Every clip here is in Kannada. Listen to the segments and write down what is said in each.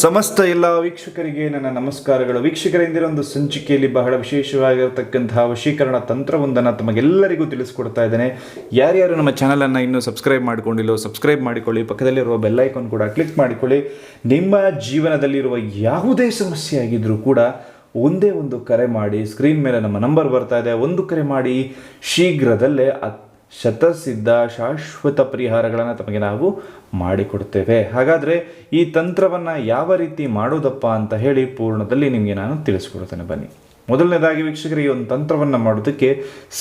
ಸಮಸ್ತ ಎಲ್ಲ ವೀಕ್ಷಕರಿಗೆ ನನ್ನ ನಮಸ್ಕಾರಗಳು. ವೀಕ್ಷಕರಿಂದ ಒಂದು ಸಂಚಿಕೆಯಲ್ಲಿ ಬಹಳ ವಿಶೇಷವಾಗಿರತಕ್ಕಂತಹ ವಶೀಕರಣ ತಂತ್ರವೊಂದನ್ನು ತಮಗೆಲ್ಲರಿಗೂ ತಿಳಿಸ್ಕೊಡ್ತಾ ಇದ್ದೇನೆ. ಯಾರ್ಯಾರು ನಮ್ಮ ಚಾನಲನ್ನು ಇನ್ನೂ ಸಬ್ಸ್ಕ್ರೈಬ್ ಮಾಡಿಕೊಂಡಿಲ್ಲೋ ಸಬ್ಸ್ಕ್ರೈಬ್ ಮಾಡಿಕೊಳ್ಳಿ, ಪಕ್ಕದಲ್ಲಿರುವ ಬೆಲ್ ಐಕಾನ್ ಕೂಡ ಕ್ಲಿಕ್ ಮಾಡಿಕೊಳ್ಳಿ. ನಿಮ್ಮ ಜೀವನದಲ್ಲಿರುವ ಯಾವುದೇ ಸಮಸ್ಯೆ ಆಗಿದ್ರೂ ಕೂಡ ಒಂದೇ ಒಂದು ಕರೆ ಮಾಡಿ. ಸ್ಕ್ರೀನ್ ಮೇಲೆ ನಮ್ಮ ನಂಬರ್ ಬರ್ತಾ ಇದೆ, ಒಂದು ಕರೆ ಮಾಡಿ. ಶೀಘ್ರದಲ್ಲೇ ಶತಸಿದ್ಧ ಶಾಶ್ವತ ಪರಿಹಾರಗಳನ್ನು ತಮಗೆ ನಾವು ಮಾಡಿಕೊಡ್ತೇವೆ. ಹಾಗಾದರೆ ಈ ತಂತ್ರವನ್ನು ಯಾವ ರೀತಿ ಮಾಡೋದಪ್ಪ ಅಂತ ಹೇಳಿ ಪೂರ್ಣದಲ್ಲಿ ನಿಮಗೆ ನಾನು ತಿಳಿಸ್ಕೊಡ್ತೇನೆ. ಬನ್ನಿ. ಮೊದಲನೇದಾಗಿ ವೀಕ್ಷಕರಿಗೆ ಒಂದು ತಂತ್ರವನ್ನು ಮಾಡೋದಕ್ಕೆ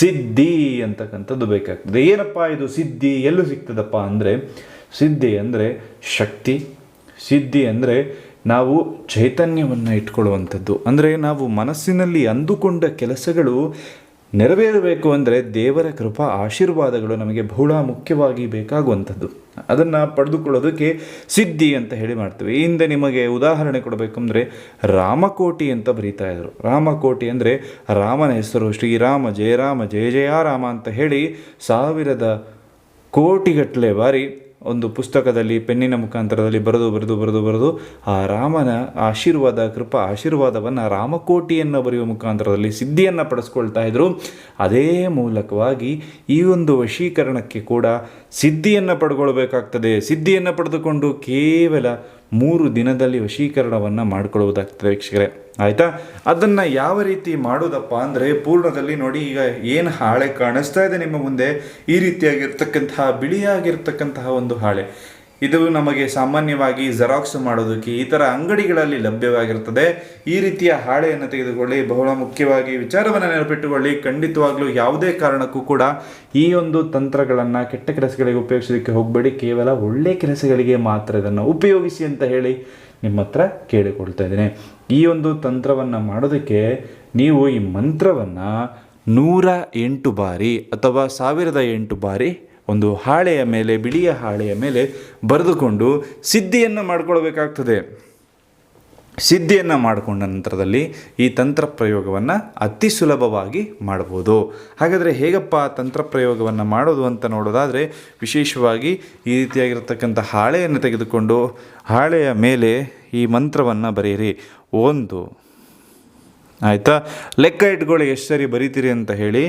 ಸಿದ್ಧಿ ಅಂತಕ್ಕಂಥದ್ದು ಬೇಕಾಗ್ತದೆ. ಏನಪ್ಪ ಇದು ಸಿದ್ಧಿ, ಎಲ್ಲೂ ಸಿಗ್ತದಪ್ಪ ಅಂದರೆ, ಸಿದ್ಧಿ ಅಂದರೆ ಶಕ್ತಿ, ಸಿದ್ಧಿ ಅಂದರೆ ನಾವು ಚೈತನ್ಯವನ್ನು ಇಟ್ಕೊಳ್ಳುವಂಥದ್ದು. ಅಂದರೆ ನಾವು ಮನಸ್ಸಿನಲ್ಲಿ ಅಂದುಕೊಂಡ ಕೆಲಸಗಳು ನೆರವೇರಬೇಕು ಅಂದರೆ ದೇವರ ಕೃಪಾ ಆಶೀರ್ವಾದಗಳು ನಮಗೆ ಬಹಳ ಮುಖ್ಯವಾಗಿ ಬೇಕಾಗುವಂಥದ್ದು. ಅದನ್ನು ಪಡೆದುಕೊಳ್ಳೋದಕ್ಕೆ ಸಿದ್ಧಿ ಅಂತ ಹೇಳಿ ಮಾಡ್ತೀವಿ. ಈ ಹಿಂದೆ ನಿಮಗೆ ಉದಾಹರಣೆ ಕೊಡಬೇಕಂದ್ರೆ ರಾಮಕೋಟಿ ಅಂತ ಬರೀತಾ ಇದ್ರು. ರಾಮಕೋಟಿ ಅಂದರೆ ರಾಮನ ಹೆಸರು. ಶ್ರೀರಾಮ ಜಯರಾಮ ಜಯ ಜಯ ರಾಮ ಅಂತ ಹೇಳಿ 1000 ಕೋಟಿಗಟ್ಟಲೆ ಬಾರಿ ಒಂದು ಪುಸ್ತಕದಲ್ಲಿ ಪೆನ್ನಿನ ಮುಖಾಂತರದಲ್ಲಿ ಬರೆದು ಆ ರಾಮನ ಆಶೀರ್ವಾದ ಕೃಪಾ ಆಶೀರ್ವಾದವನ್ನು ರಾಮಕೋಟಿಯನ್ನು ಬರೆಯುವ ಮುಖಾಂತರದಲ್ಲಿ ಸಿದ್ಧಿಯನ್ನು ಪಡಿಸ್ಕೊಳ್ತಾ ಇದ್ರು. ಅದೇ ಮೂಲಕವಾಗಿ ಈ ಒಂದು ವಶೀಕರಣಕ್ಕೆ ಕೂಡ ಸಿದ್ಧಿಯನ್ನು ಪಡ್ಕೊಳ್ಬೇಕಾಗ್ತದೆ. ಸಿದ್ಧಿಯನ್ನು ಪಡೆದುಕೊಂಡು ಕೇವಲ 3 ದಿನದಲ್ಲಿ ವಶೀಕರಣವನ್ನು ಮಾಡಿಕೊಳ್ಳುವುದಾಗ್ತದೆ ವೀಕ್ಷಕರೇ. ಆಯಿತಾ? ಅದನ್ನು ಯಾವ ರೀತಿ ಮಾಡೋದಪ್ಪ ಅಂದರೆ ಪೂರ್ಣದಲ್ಲಿ ನೋಡಿ. ಈಗ ಏನು ಹಾಳೆ ಕಾಣಿಸ್ತಾ ಇದೆ ನಿಮ್ಮ ಮುಂದೆ, ಈ ರೀತಿಯಾಗಿರ್ತಕ್ಕಂತಹ ಬಿಳಿಯಾಗಿರ್ತಕ್ಕಂತಹ ಒಂದು ಹಾಳೆ, ಇದು ನಮಗೆ ಸಾಮಾನ್ಯವಾಗಿ ಜೆರಾಕ್ಸ್ ಮಾಡೋದಕ್ಕೆ ಈ ಥರ ಅಂಗಡಿಗಳಲ್ಲಿ ಲಭ್ಯವಾಗಿರ್ತದೆ. ಈ ರೀತಿಯ ಹಾಳೆಯನ್ನು ತೆಗೆದುಕೊಳ್ಳಿ. ಬಹಳ ಮುಖ್ಯವಾಗಿ ವಿಚಾರವನ್ನು ನೆನಪಿಟ್ಟುಕೊಳ್ಳಿ. ಖಂಡಿತವಾಗ್ಲೂ ಯಾವುದೇ ಕಾರಣಕ್ಕೂ ಕೂಡ ಈ ಒಂದು ತಂತ್ರಗಳನ್ನು ಕೆಟ್ಟ ಕೆಲಸಗಳಿಗೆ ಉಪಯೋಗಿಸೋದಕ್ಕೆ ಹೋಗಬೇಡಿ. ಕೇವಲ ಒಳ್ಳೆಯ ಕೆಲಸಗಳಿಗೆ ಮಾತ್ರ ಇದನ್ನು ಉಪಯೋಗಿಸಿ ಅಂತ ಹೇಳಿ ನಿಮ್ಮ ಹತ್ರ ಕೇಳಿಕೊಳ್ತಾ ಇದ್ದೇನೆ. ಈ ಒಂದು ತಂತ್ರವನ್ನು ಮಾಡೋದಕ್ಕೆ ನೀವು ಈ ಮಂತ್ರವನ್ನು 108 ಬಾರಿ ಅಥವಾ 1008 ಬಾರಿ ಒಂದು ಹಾಳೆಯ ಮೇಲೆ, ಬಿಳಿಯ ಹಾಳೆಯ ಮೇಲೆ ಬರೆದುಕೊಂಡು ಸಿದ್ಧಿಯನ್ನು ಮಾಡಿಕೊಳ್ಬೇಕಾಗ್ತದೆ. ಸಿದ್ಧಿಯನ್ನು ಮಾಡಿಕೊಂಡ ನಂತರದಲ್ಲಿ ಈ ತಂತ್ರ ಪ್ರಯೋಗವನ್ನು ಅತಿ ಸುಲಭವಾಗಿ ಮಾಡ್ಬೋದು. ಹಾಗಾದರೆ ಹೇಗಪ್ಪ ತಂತ್ರ ಪ್ರಯೋಗವನ್ನು ಮಾಡೋದು ಅಂತ ನೋಡೋದಾದರೆ, ವಿಶೇಷವಾಗಿ ಈ ರೀತಿಯಾಗಿರ್ತಕ್ಕಂಥ ಹಾಳೆಯನ್ನು ತೆಗೆದುಕೊಂಡು ಹಾಳೆಯ ಮೇಲೆ ಈ ಮಂತ್ರವನ್ನು ಬರೆಯಿರಿ. 1, ಆಯಿತಾ? ಲೆಕ್ಕ ಇಟ್ಕೊಳ್ಳಿ ಎಷ್ಟು ಸರಿ ಬರೀತೀರಿ ಅಂತ ಹೇಳಿ.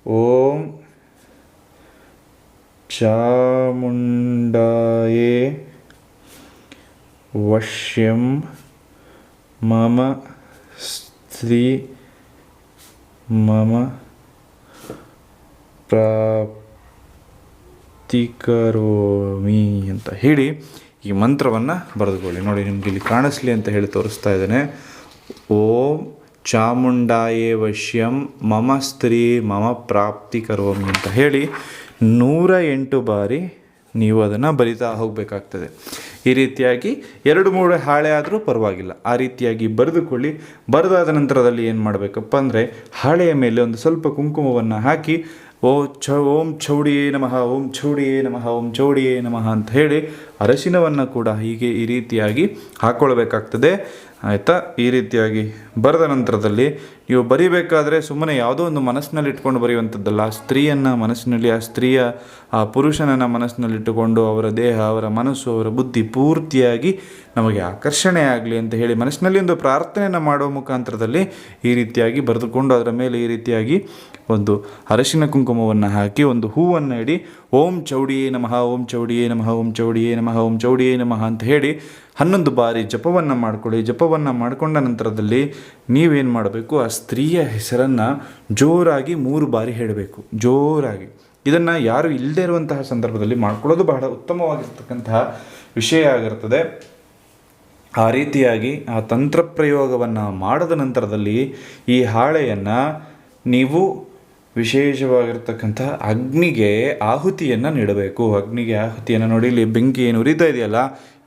ಓಂ ಚಾಮುಂಡಾಯೇ ವಶ್ಯಂ ಮಮ ಸ್ತ್ರೀ ಮಮ ಪ್ರಾಪ್ತಿಕರೋಮಿ ಅಂತ ಹೇಳಿ ಈ ಮಂತ್ರವನ್ನು ಬರೆದುಕೊಳ್ಳಿ. ನೋಡಿ, ನಿಮ್ಗೆ ಇಲ್ಲಿ ಕಾಣಿಸ್ಲಿ ಅಂತ ಹೇಳಿ ತೋರಿಸ್ತಾ ಇದ್ದೇನೆ. ಓಂ ಚಾಮುಂಡಾಯೇ ವಶ್ಯಂ ಮಮ ಸ್ತ್ರೀ ಮಮ ಪ್ರಾಪ್ತಿಕರೋಮಿ ಅಂತ ಹೇಳಿ 108 ಬಾರಿ ನೀವು ಅದನ್ನು ಬರಿತಾ ಹೋಗಬೇಕಾಗ್ತದೆ. ಈ ರೀತಿಯಾಗಿ 2-3 ಹಾಳೆ ಆದರೂ ಪರವಾಗಿಲ್ಲ, ಆ ರೀತಿಯಾಗಿ ಬರೆದುಕೊಳ್ಳಿ. ಬರೆದಾದ ನಂತರದಲ್ಲಿ ಏನು ಮಾಡಬೇಕಪ್ಪ ಅಂದರೆ, ಹಾಳೆಯ ಮೇಲೆ ಒಂದು ಸ್ವಲ್ಪ ಕುಂಕುಮವನ್ನು ಹಾಕಿ ಓಂ ಚೌಡಿಯೇ ನಮಃ, ಓಂ ಚೌಡಿಯೇ ನಮಃ, ಓಂ ಚೌಡಿಯೇ ನಮಃ ಅಂತ ಹೇಳಿ ಅರಶಿನವನ್ನು ಕೂಡ ಹೀಗೆ ಈ ರೀತಿಯಾಗಿ ಹಾಕ್ಕೊಳ್ಬೇಕಾಗ್ತದೆ. ಆಯಿತಾ? ಈ ರೀತಿಯಾಗಿ ಬರೆದ ನಂತರದಲ್ಲಿ ನೀವು ಬರಿಬೇಕಾದ್ರೆ ಸುಮ್ಮನೆ ಯಾವುದೋ ಒಂದು ಮನಸ್ಸಿನಲ್ಲಿ ಇಟ್ಕೊಂಡು ಬರೆಯುವಂಥದ್ದಲ್ಲ. ಆ ಸ್ತ್ರೀಯನ್ನು ಮನಸ್ಸಿನಲ್ಲಿ, ಆ ಸ್ತ್ರೀಯ ಆ ಪುರುಷನನ್ನು ಮನಸ್ಸಿನಲ್ಲಿಟ್ಟುಕೊಂಡು ಅವರ ದೇಹ, ಅವರ ಮನಸ್ಸು, ಅವರ ಬುದ್ಧಿ ಪೂರ್ತಿಯಾಗಿ ನಮಗೆ ಆಕರ್ಷಣೆ ಆಗಲಿ ಅಂತ ಹೇಳಿ ಮನಸ್ಸಿನಲ್ಲಿ ಒಂದು ಪ್ರಾರ್ಥನೆಯನ್ನು ಮಾಡುವ ಮುಖಾಂತರದಲ್ಲಿ ಈ ರೀತಿಯಾಗಿ ಬರೆದುಕೊಂಡು ಅದರ ಮೇಲೆ ಈ ರೀತಿಯಾಗಿ ಒಂದು ಅರಶಿನ ಕುಂಕುಮವನ್ನು ಹಾಕಿ ಒಂದು ಹೂವನ್ನು ಇಡಿ. ಓಂ ಚೌಡಿಯೇ ನಮಃ, ಓಂ ಚೌಡಿಯೇ ನಮಃ, ಓಂ ಚೌಡಿಯೇ ನಮಃ, ಓಂ ಚೌಡಿಯೇ ನಮಃ ಅಂತ ಹೇಳಿ 11 ಬಾರಿ ಜಪವನ್ನು ಮಾಡಿಕೊಳ್ಳಿ. ಜಪವನ್ನು ಮಾಡಿಕೊಂಡ ನಂತರದಲ್ಲಿ ನೀವೇನು ಮಾಡಬೇಕು, ಆ ಸ್ತ್ರೀಯ ಹೆಸರನ್ನು ಜೋರಾಗಿ 3 ಬಾರಿ ಹೇಳಬೇಕು, ಜೋರಾಗಿ. ಇದನ್ನು ಯಾರು ಇಲ್ಲದೇ ಇರುವಂತಹ ಸಂದರ್ಭದಲ್ಲಿ ಮಾಡ್ಕೊಳ್ಳೋದು ಬಹಳ ಉತ್ತಮವಾಗಿರ್ತಕ್ಕಂತಹ ವಿಷಯ ಆಗಿರ್ತದೆ. ಆ ರೀತಿಯಾಗಿ ಆ ತಂತ್ರ ಪ್ರಯೋಗವನ್ನು ಮಾಡಿದ ನಂತರದಲ್ಲಿ ಈ ಹಾಳೆಯನ್ನು ನೀವು ವಿಶೇಷವಾಗಿರ್ತಕ್ಕಂಥ ಅಗ್ನಿಗೆ ಆಹುತಿಯನ್ನು ನೀಡಬೇಕು. ಅಗ್ನಿಗೆ ಆಹುತಿಯನ್ನು ನೋಡಿ, ಇಲ್ಲಿ ಬೆಂಕಿ ಏನು ಉರಿತಾ ಇದೆಯಲ್ಲ,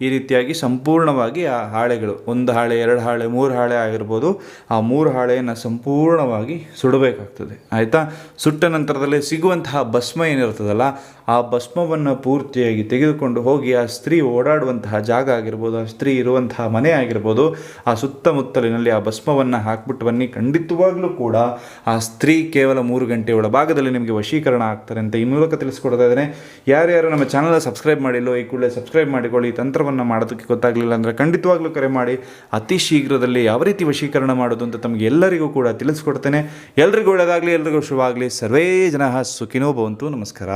ಈ ರೀತಿಯಾಗಿ ಸಂಪೂರ್ಣವಾಗಿ ಆ ಹಾಳೆಗಳು, 1 ಹಾಳೆ 2 ಹಾಳೆ 3 ಹಾಳೆ ಆಗಿರ್ಬೋದು, ಆ 3 ಹಾಳೆಯನ್ನು ಸಂಪೂರ್ಣವಾಗಿ ಸುಡಬೇಕಾಗ್ತದೆ. ಆಯಿತಾ? ಸುಟ್ಟ ನಂತರದಲ್ಲಿ ಸಿಗುವಂತಹ ಭಸ್ಮ ಏನಿರ್ತದಲ್ಲ, ಆ ಭಸ್ಮವನ್ನು ಪೂರ್ತಿಯಾಗಿ ತೆಗೆದುಕೊಂಡು ಹೋಗಿ ಆ ಸ್ತ್ರೀ ಓಡಾಡುವಂತಹ ಜಾಗ ಆಗಿರ್ಬೋದು, ಆ ಸ್ತ್ರೀ ಇರುವಂತಹ ಮನೆ ಆಗಿರ್ಬೋದು, ಆ ಸುತ್ತಮುತ್ತಲಿನಲ್ಲಿ ಆ ಭಸ್ಮವನ್ನು ಹಾಕ್ಬಿಟ್ಟು ಬನ್ನಿ. ಖಂಡಿತವಾಗ್ಲೂ ಕೂಡ ಆ ಸ್ತ್ರೀ ಕೇವಲ 3 ಗಂಟೆ ಒಳಭಾಗದಲ್ಲಿ ನಿಮಗೆ ವಶೀಕರಣ ಆಗ್ತಾರೆ ಅಂತ ಈ ಮೂಲಕ ತಿಳಿಸ್ಕೊಡ್ತಾ ಇದ್ದೇನೆ. ಯಾರ್ಯಾರು ನಮ್ಮ ಚಾನಲ್ ಸಬ್ಸ್ಕ್ರೈಬ್ ಮಾಡಿಲ್ಲೋ ಈ ಕೂಡಲೇ ಸಬ್ಸ್ಕ್ರೈಬ್ ಮಾಡಿಕೊಳ್ಳಿ. ತಂತ್ರವನ್ನು ತಂತ್ರವನ್ನು ಮಾಡೋದಕ್ಕೆ ಗೊತ್ತಾಗಲಿಲ್ಲ ಅಂದರೆ ಖಂಡಿತವಾಗ್ಲೂ ಕರೆ ಮಾಡಿ. ಅತಿ ಶೀಘ್ರದಲ್ಲಿ ಯಾವ ರೀತಿ ವಶೀಕರಣ ಮಾಡೋದು ಅಂತ ತಮಗೆ ಎಲ್ಲರಿಗೂ ಕೂಡ ತಿಳಿಸ್ಕೊಡ್ತೇನೆ. ಎಲ್ರಿಗೂ ಒಳ್ಳೆಯದಾಗಲಿ, ಎಲ್ರಿಗೂ ಶುಭ ಆಗಲಿ. ಸರ್ವೇ ಜನಃ ಸುಖಿನೋ ಭವಂತು. ನಮಸ್ಕಾರ.